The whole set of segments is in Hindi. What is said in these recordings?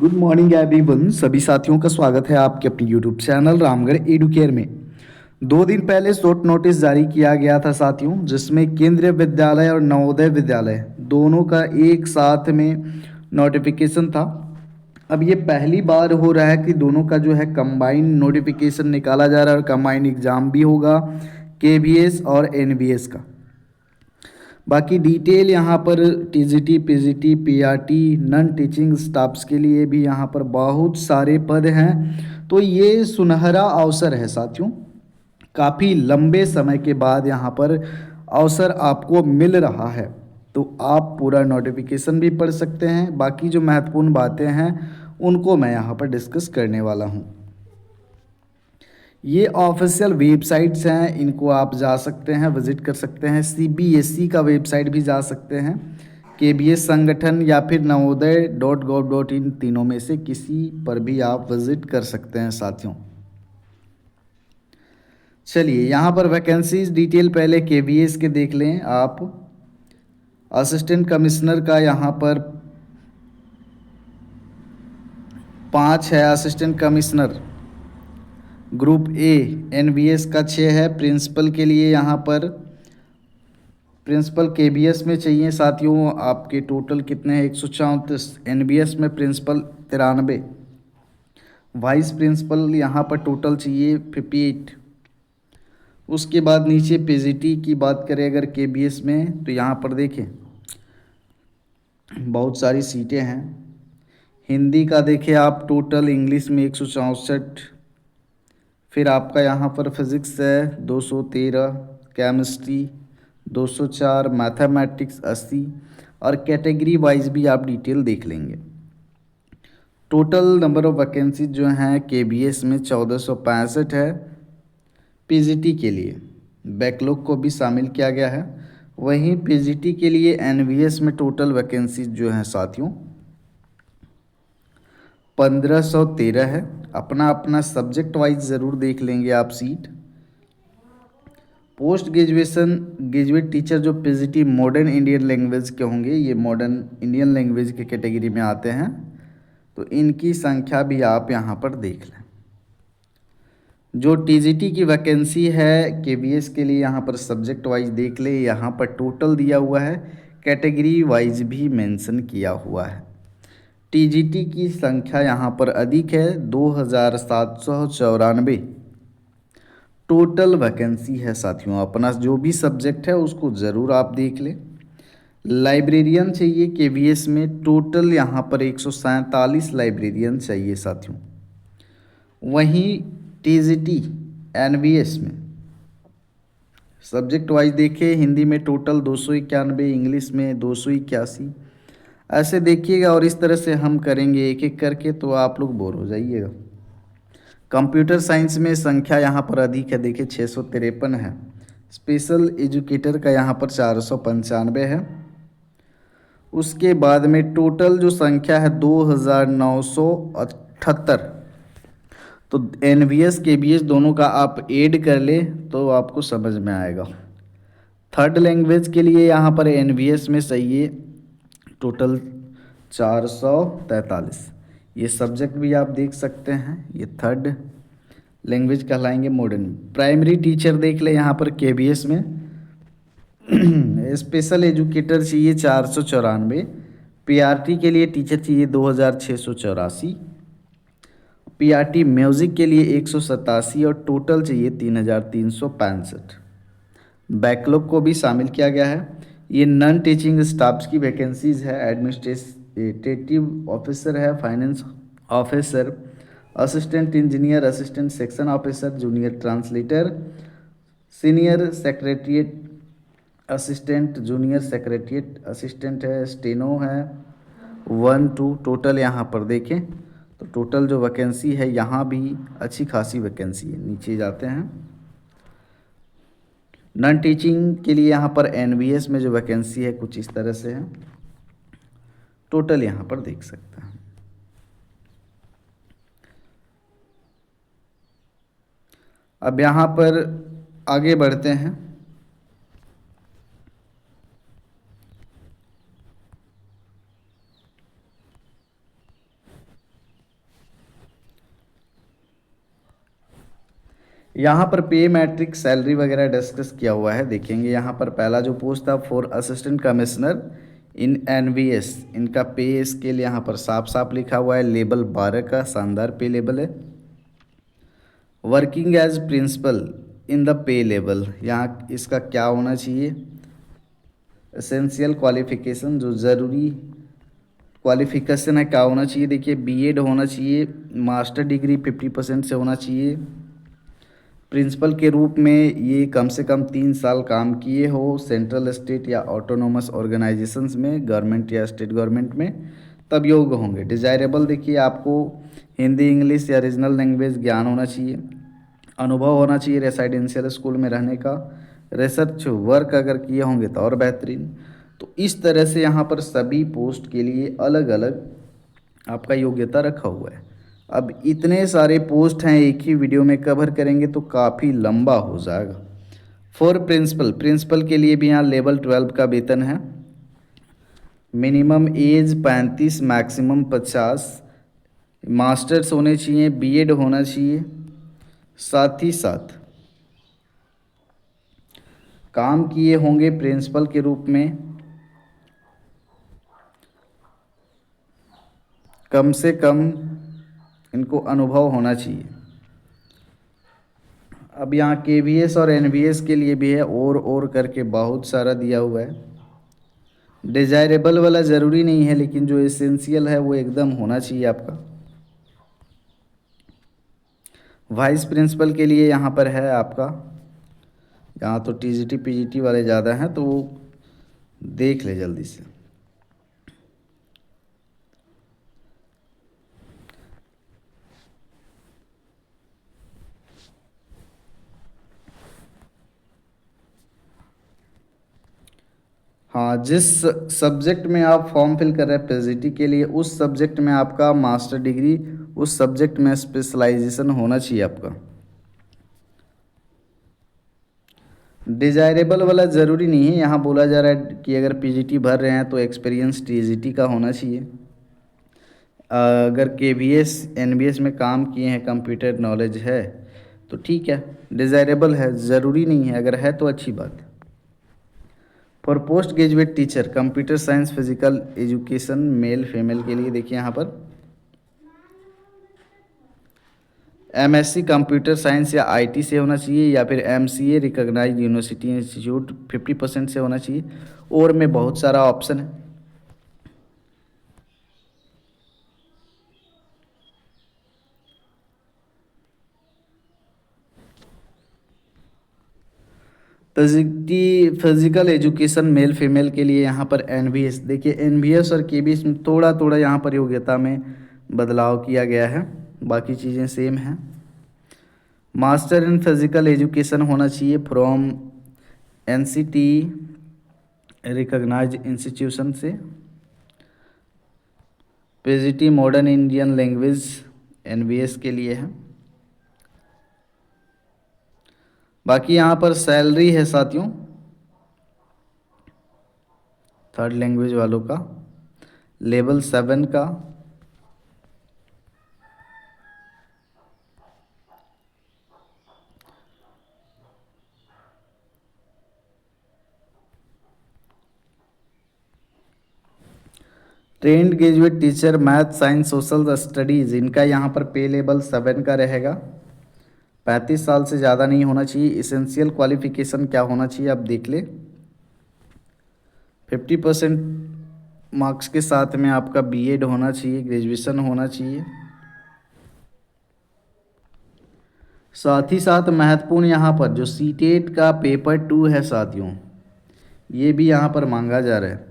Good morning everyone. सभी साथियों का स्वागत है आपके अपने यूट्यूब चैनल रामगढ़ एडुकेयर में। 2 दिन पहले शॉर्ट नोटिस जारी किया गया था साथियों, जिसमें केंद्रीय विद्यालय और नवोदय विद्यालय दोनों का एक साथ में नोटिफिकेशन था। अब ये पहली बार हो रहा है कि दोनों का जो है कंबाइंड नोटिफिकेशन निकाला जा रहा है और कंबाइंड एग्ज़ाम भी होगा केवीएस और एनवीएस का। बाकी डिटेल यहाँ पर TGT, PGT, PRT, non teaching staffs के लिए भी यहाँ पर बहुत सारे पद हैं। तो ये सुनहरा अवसर है साथियों, काफ़ी लंबे समय के बाद यहाँ पर अवसर आपको मिल रहा है। तो आप पूरा नोटिफिकेशन भी पढ़ सकते हैं। बाकी जो महत्वपूर्ण बातें हैं उनको मैं यहाँ पर डिस्कस करने वाला हूँ। ये ऑफिशियल वेबसाइट्स हैं, इनको आप जा सकते हैं, विजिट कर सकते हैं। सीबीएसई का वेबसाइट भी जा सकते हैं, केबीएस संगठन या फिर नवोदय.gov.in, तीनों में से किसी पर भी आप विजिट कर सकते हैं साथियों। चलिए यहाँ पर वैकेंसीज डिटेल पहले केबीएस के देख लें आप। असिस्टेंट कमिश्नर का यहाँ पर 5 है, assistant commissioner group A. NVS का 6 है। प्रिंसिपल के लिए यहाँ पर प्रिंसिपल केबीएस में चाहिए साथियों आपके टोटल कितने हैं, 134। एनबीएस में प्रिंसिपल 93। वाइस प्रिंसिपल यहाँ पर टोटल चाहिए 58। उसके बाद नीचे पीजीटी की बात करें अगर केबीएस में, तो यहाँ पर देखें बहुत सारी सीटें हैं। हिंदी का देखें आप, टोटल इंग्लिश में 164। फिर आपका यहाँ पर फिज़िक्स है 213, केमिस्ट्री 204, मैथमेटिक्स 80, और कैटेगरी वाइज भी आप डिटेल देख लेंगे। टोटल नंबर ऑफ़ वैकेंसी जो हैं केबीएस में 1465 है। पीजीटी के लिए बैकलॉग को भी शामिल किया गया है। वहीं पीजीटी के लिए एनवीएस में टोटल वैकेंसी जो हैं साथियों 1513 है। अपना अपना सब्जेक्ट वाइज ज़रूर देख लेंगे आप सीट। पोस्ट ग्रेजुएट टीचर जो पीजीटी मॉडर्न इंडियन लैंग्वेज के होंगे, ये मॉडर्न इंडियन लैंग्वेज के कैटेगरी में आते हैं, तो इनकी संख्या भी आप यहाँ पर देख लें। जो टीजीटी की वैकेंसी है केबीएस के लिए यहाँ पर सब्जेक्ट वाइज देख ले, यहाँ पर टोटल दिया हुआ है, कैटेगरी वाइज भी मेंशन किया हुआ है। टीजीटी की संख्या यहाँ पर अधिक है, 2794 टोटल वैकेंसी है साथियों। अपना जो भी सब्जेक्ट है उसको ज़रूर आप देख लें। लाइब्रेरियन चाहिए केवीएस में, टोटल यहाँ पर 147 लाइब्रेरियन चाहिए साथियों। वहीं टीजीटी एनवीएस में सब्जेक्ट वाइज देखें, हिंदी में टोटल 291, इंग्लिश में 281, ऐसे देखिएगा। और इस तरह से हम करेंगे एक एक करके, तो आप लोग बोर हो जाइएगा। कंप्यूटर साइंस में संख्या यहाँ पर अधिक है, देखिए 653 है। स्पेशल एजुकेटर का यहाँ पर 495 है। उसके बाद में टोटल जो संख्या है 2978। तो एनवीएस केबीएस दोनों का आप ऐड कर ले तो आपको समझ में आएगा। थर्ड लैंग्वेज के लिए यहाँ पर एनवीएस में सही है टोटल 443। ये सब्जेक्ट भी आप देख सकते हैं, ये थर्ड लैंग्वेज कहलाएंगे मॉडर्न। प्राइमरी टीचर देख ले यहाँ पर केबीएस में स्पेशल एजुकेटर चाहिए 494। पीआरटी के लिए टीचर चाहिए 2684। पीआरटी म्यूज़िक के लिए 187 और टोटल चाहिए 3365। बैकलॉग को भी शामिल किया गया है। ये नॉन टीचिंग स्टाफ्स की वैकेंसीज है। एडमिनिस्ट्रेटिव ऑफिसर है, finance officer, assistant engineer, assistant section officer, junior translator, senior secretariat assistant, junior secretariat assistant है, स्टेनो है 1 2। टोटल यहाँ पर देखें तो टोटल जो वैकेंसी है यहाँ भी अच्छी खासी वैकेंसी है। नीचे जाते हैं, नॉन टीचिंग के लिए यहाँ पर एनवीएस में जो वैकेंसी है कुछ इस तरह से है। टोटल यहाँ पर देख सकते हैं। अब यहाँ पर आगे बढ़ते हैं। यहाँ पर पे मैट्रिक्स सैलरी वगैरह डिस्कस किया हुआ है, देखेंगे यहाँ पर पहला जो पोस्ट था for assistant commissioner in NVS, इनका पे स्केल यहाँ पर साफ साफ लिखा हुआ है, लेवल 12 का शानदार पे लेवल है। Working as principal in the pay level, यहाँ इसका क्या होना चाहिए, एसेंशियल क्वालिफिकेशन, जो ज़रूरी क्वालिफिकेशन है क्या होना चाहिए, देखिए बीएड होना चाहिए, मास्टर डिग्री 50% से होना चाहिए, प्रिंसिपल के रूप में ये कम से कम 3 साल काम किए हो सेंट्रल स्टेट या ऑटोनोमस ऑर्गेनाइजेशंस में, गवर्नमेंट या स्टेट गवर्नमेंट में, तब योग्य होंगे। डिज़ायरेबल देखिए आपको हिंदी इंग्लिश या रीजनल लैंग्वेज ज्ञान होना चाहिए, अनुभव होना चाहिए रेसिडेंशियल स्कूल में रहने का, रिसर्च वर्क अगर किए होंगे तो और बेहतरीन। तो इस तरह से यहाँ पर सभी पोस्ट के लिए अलग अलग आपका योग्यता रखा हुआ है। अब इतने सारे पोस्ट हैं एक ही वीडियो में कवर करेंगे तो काफ़ी लंबा हो जाएगा। फॉर प्रिंसिपल, प्रिंसिपल के लिए भी यहाँ लेवल 12 का वेतन है, मिनिमम एज 35, मैक्सिमम 50, मास्टर्स होने चाहिए, बीएड होना चाहिए, साथ ही साथ काम किए होंगे प्रिंसिपल के रूप में कम से कम इनको अनुभव होना चाहिए। अब यहाँ केवीएस और एनवीएस के लिए भी है, और करके बहुत सारा दिया हुआ है। डिज़ायरेबल वाला ज़रूरी नहीं है, लेकिन जो एसेंशियल है वो एकदम होना चाहिए आपका। वाइस प्रिंसिपल के लिए यहाँ पर है आपका, यहाँ तो टीजीटी पीजीटी वाले ज़्यादा हैं तो वो देख ले जल्दी से। हाँ, जिस सब्जेक्ट में आप फॉर्म फिल कर रहे हैं पीजीटी के लिए, उस सब्जेक्ट में आपका मास्टर डिग्री, उस सब्जेक्ट में स्पेशलाइजेशन होना चाहिए आपका। डिजायरेबल वाला ज़रूरी नहीं है, यहाँ बोला जा रहा है कि अगर पीजीटी भर रहे हैं तो एक्सपीरियंस टीजीटी का होना चाहिए। अगर केवीएस एनबीएस में काम किए हैं, कंप्यूटर नॉलेज है तो ठीक है, डिज़ायरेबल है, ज़रूरी नहीं है, अगर है तो अच्छी बात है। For post graduate teacher computer science physical education male female के लिए देखिए यहाँ पर एमएससी कंप्यूटर साइंस या आईटी से होना चाहिए, या फिर एमसीए रिकॉग्नाइज्ड यूनिवर्सिटी इंस्टीट्यूट 50% से होना चाहिए, और में बहुत सारा ऑप्शन है। फिजिकल एजुकेशन मेल फीमेल के लिए यहाँ पर एनवीएस, देखिए एनवीएस और केबीएस में थोड़ा थोड़ा यहाँ पर योग्यता में बदलाव किया गया है, बाकी चीज़ें सेम हैं। मास्टर इन फिजिकल एजुकेशन होना चाहिए फ्रॉम एनसीटी रिकॉग्नाइज्ड इंस्टीट्यूशन से, PGT modern Indian language NVS के लिए है। बाकी यहाँ पर सैलरी है साथियों, थर्ड लैंग्वेज वालों का लेवल 7 का trained graduate teacher math science social studies, इनका यहाँ पर पे लेवल 7 का रहेगा, 35 साल से ज़्यादा नहीं होना चाहिए। इसेंशियल क्वालिफिकेशन क्या होना चाहिए आप देख ले, 50% मार्क्स के साथ में आपका बीएड होना चाहिए, ग्रेजुएशन होना चाहिए। साथ ही साथ महत्वपूर्ण यहाँ पर जो सीटेट का पेपर 2 है साथियों, ये भी यहाँ पर मांगा जा रहा है,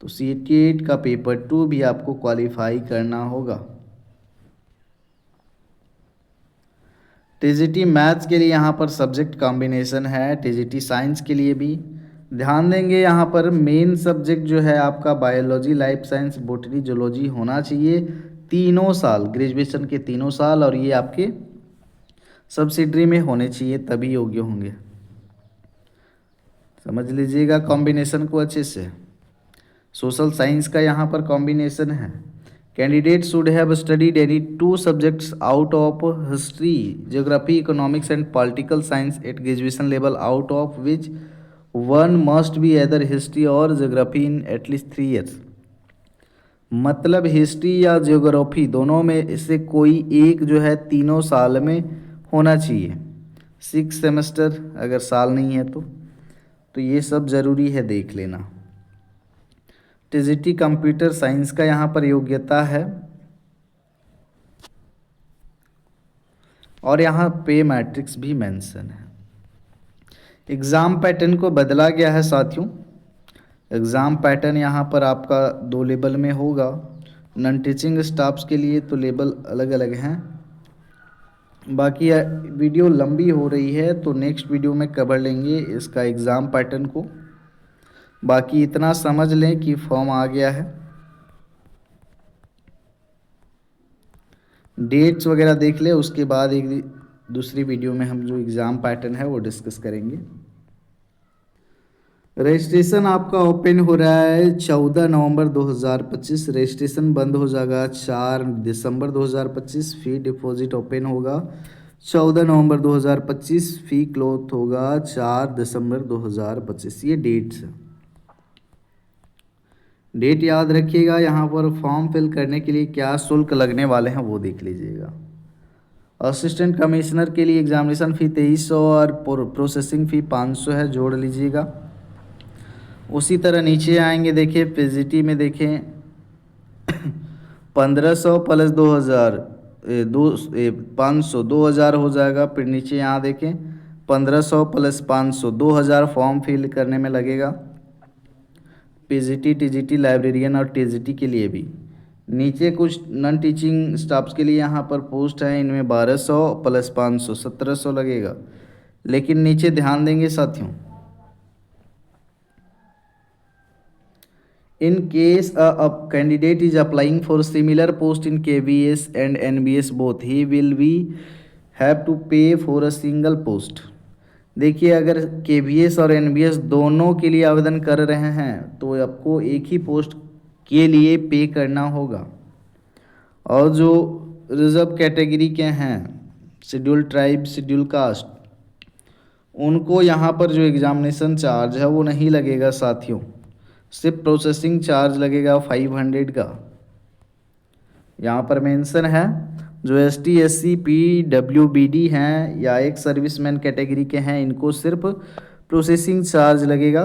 तो सीटेट का पेपर 2 भी आपको क्वालिफाई करना होगा। टीजीटी मैथ्स के लिए यहाँ पर सब्जेक्ट कॉम्बिनेशन है, टीजीटी साइंस के लिए भी ध्यान देंगे। यहाँ पर मेन सब्जेक्ट जो है आपका biology, life science, botany, zoology होना चाहिए, 3 साल ग्रेजुएशन के 3 साल, और ये आपके सब्सिडरी में होने चाहिए तभी योग्य होंगे। समझ लीजिएगा कॉम्बिनेशन को अच्छे से। सोशल साइंस का यहाँ पर कॉम्बिनेशन है, candidate should have studied any 2 subjects out of history, geography, economics and political science at graduation level, out of which one must be either history और ज्योग्राफी इन एटलीस्ट 3 ईयर्स। मतलब हिस्ट्री या ज्योग्राफी दोनों में से कोई एक जो है तीनों साल में होना चाहिए, 6 सेमेस्टर, अगर साल नहीं है तो ये सब ज़रूरी है, देख लेना। टीजीटी कंप्यूटर साइंस का यहाँ पर योग्यता है और यहाँ पे मैट्रिक्स भी मेंशन है। एग्ज़ाम पैटर्न को बदला गया है साथियों। एग्ज़ाम पैटर्न यहाँ पर आपका 2 लेवल में होगा। नॉन टीचिंग स्टाफ्स के लिए तो लेवल अलग अलग हैं। बाकी वीडियो लंबी हो रही है तो नेक्स्ट वीडियो में कवर लेंगे इसका एग्ज़ाम पैटर्न को। बाकी इतना समझ लें कि फॉर्म आ गया है, डेट्स वगैरह देख ले, उसके बाद एक दूसरी वीडियो में हम जो एग्ज़ाम पैटर्न है वो डिस्कस करेंगे। रजिस्ट्रेशन आपका ओपन हो रहा है 14 नवंबर 2025, रजिस्ट्रेशन बंद हो जाएगा 4 दिसंबर 2025। फ़ी डिपॉजिट ओपन होगा 14 नवंबर 2025, फ़ी क्लोज होगा 4 दिसंबर 2025। ये डेट्स है, डेट याद रखिएगा। यहाँ पर फॉर्म फिल करने के लिए क्या शुल्क लगने वाले हैं वो देख लीजिएगा। असिस्टेंट कमिश्नर के लिए एग्जामिनेशन फ़ी 2300 और प्रोसेसिंग फ़ी 500 है, जोड़ लीजिएगा। उसी तरह नीचे आएंगे, देखिए पीजीटी में देखें 1500 प्लस 2000 500 2000 हो जाएगा। फिर नीचे यहाँ देखें 1500 प्लस 500 2000 फॉर्म फिल करने में लगेगा, पीजीटी, टीजीटी, लाइब्रेरियन और टीजीटी के लिए भी। नीचे कुछ नॉन टीचिंग स्टाफ्स के लिए यहाँ पर पोस्ट है, इनमें 1200 प्लस 500 1700 लगेगा। लेकिन नीचे ध्यान देंगे साथियों, in case a candidate is applying for similar post in KVS and NBS both, he will be have to pay for a single post। देखिए अगर KVS और NBS दोनों के लिए आवेदन कर रहे हैं तो आपको एक ही पोस्ट के लिए पे करना होगा। और जो रिजर्व कैटेगरी के हैं, शेड्यूल ट्राइब, शेड्यूल कास्ट, उनको यहाँ पर जो एग्ज़ामिनेशन चार्ज है वो नहीं लगेगा साथियों, सिर्फ प्रोसेसिंग चार्ज लगेगा 500 का। यहाँ पर मेंशन है जो ST SC PWBD हैं या एक सर्विसमैन कैटेगरी के हैं, इनको सिर्फ प्रोसेसिंग चार्ज लगेगा,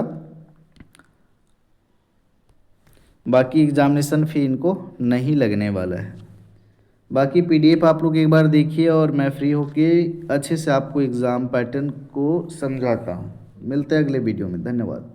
बाकी एग्जामिनेशन फ़ी इनको नहीं लगने वाला है। बाकी PDF आप लोग एक बार देखिए और मैं फ्री होके अच्छे से आपको एग्ज़ाम पैटर्न को समझाता हूँ। मिलते हैं अगले वीडियो में, धन्यवाद।